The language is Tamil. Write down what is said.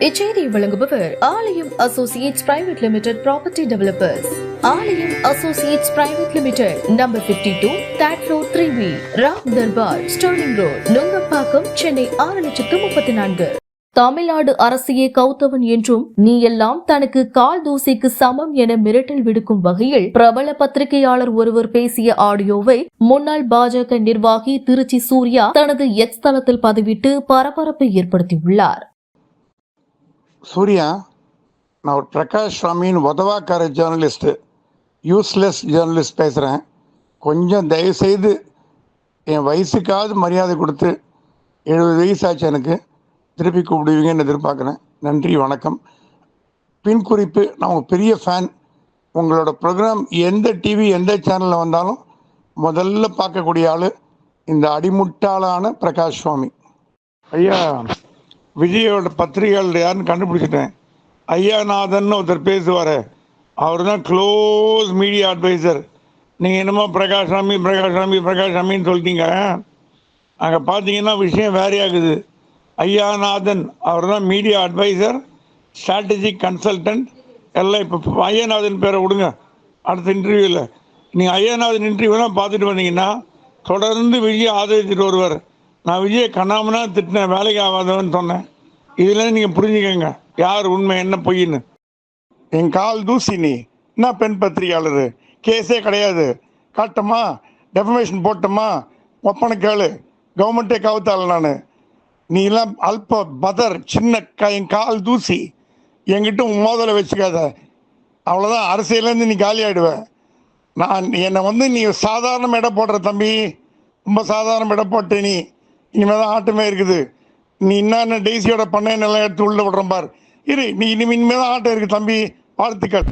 இச்செய்தியை வழங்குபவர் Aalayam associates private limited property developers. Aalayam associates private limited, number 52, third floor, 3B, Ram Darbar, Sterling Road, Nungambakkam, Chennai 6,34,000. Tamil Nadu அரசியே கௌதவன் என்றும் நீ எல்லாம் தனக்கு கால் தூசிக்கு சமம் என மிரட்டல் விடுக்கும் வகையில் பிரபல பத்திரிகையாளர் ஒருவர் பேசிய ஆடியோவை முன்னாள் பாஜக நிர்வாகி திருச்சி சூர்யா தனது எக்ஸ் தளத்தில் பதிவிட்டு பரபரப்பை ஏற்படுத்தியுள்ளார். சூர்யா, நான் ஒரு பிரகாஷ் சுவாமியின் உதவாக்கார ஜேர்னலிஸ்ட், யூஸ்லெஸ் ஜேர்னலிஸ்ட் பேசுகிறேன். கொஞ்சம் தயவுசெய்து என் வயசுக்காவது மரியாதை கொடுத்து, 70 வயசாச்சு எனக்கு, திருப்பி கூப்பிடுவீங்கன்னு எதிர்பார்க்குறேன். நன்றி, வணக்கம். பின் குறிப்பு, நான் உங்கள் பெரிய ஃபேன். உங்களோட ப்ரோக்ராம் எந்த டிவி எந்த சேனலில் வந்தாலும் முதல்ல பார்க்கக்கூடிய ஆள் இந்த அடிமுட்டாளான பிரகாஷ் சுவாமி. ஐயா, விஜயோட பத்திரிகையாளர் யாருன்னு கண்டுபிடிச்சிட்டேன். ஐயாநாதன் ஒருத்தர் பேசுவார், அவர் தான் க்ளோஸ் மீடியா அட்வைசர். நீங்கள் என்னமோ பிரகாஷ் சாமின்னு சொல்லிட்டீங்க. அங்கே பார்த்தீங்கன்னா விஷயம் வேறையாகுது. ஐயாநாதன் அவர் தான் மீடியா அட்வைசர், ஸ்ட்ராட்டஜிக் கன்சல்டன்ட் எல்லாம். இப்போ ஐயாநாதன் பேரை விடுங்க, அடுத்த இன்டர்வியூவில் நீங்கள் ஐயாநாதன் இன்டர்வியூலாம் பார்த்துட்டு வந்தீங்கன்னா தொடர்ந்து விஜய் ஆதரிச்சுட்டு வருவார். நான் விஜயை கண்ணாமனா திட்டினேன், வேலைக்கு ஆகாதவன்னு சொன்னேன். இதில் நீங்கள் புரிஞ்சுக்கங்க யார் உண்மை என்ன பொய்ன்னு. என் கால் தூசி நீ என்ன பெண் பத்திரிகையாளர், கேஸே கிடையாது, காட்டமா டெஃபமேஷன் போட்டோமா ஒப்பனை கேளு, கவர்மெண்ட்டே கவுத்தாள். நான் நீ எல்லாம் அல்ப பதர், சின்ன என் கால் தூசி, என்கிட்ட மோதலை வச்சுக்காத, அவ்வளோதான். அரசியலேருந்து நீ காலி ஆகிடுவேன். நான் என்னை நீ சாதாரண இடம் போடுற தம்பி, ரொம்ப சாதாரண இடம் போட்டு நீ இனிமேல் தான் ஆட்டமே இருக்குது. நீ என்னென்ன டெய்ஸியோட பண்ணையெல்லாம் எடுத்து உள்ள விடுறேன் பார், இரு, நீ இனிமேல் தான் ஆட்டம் இருக்குது தம்பி. வாழ்த்துக்கள்.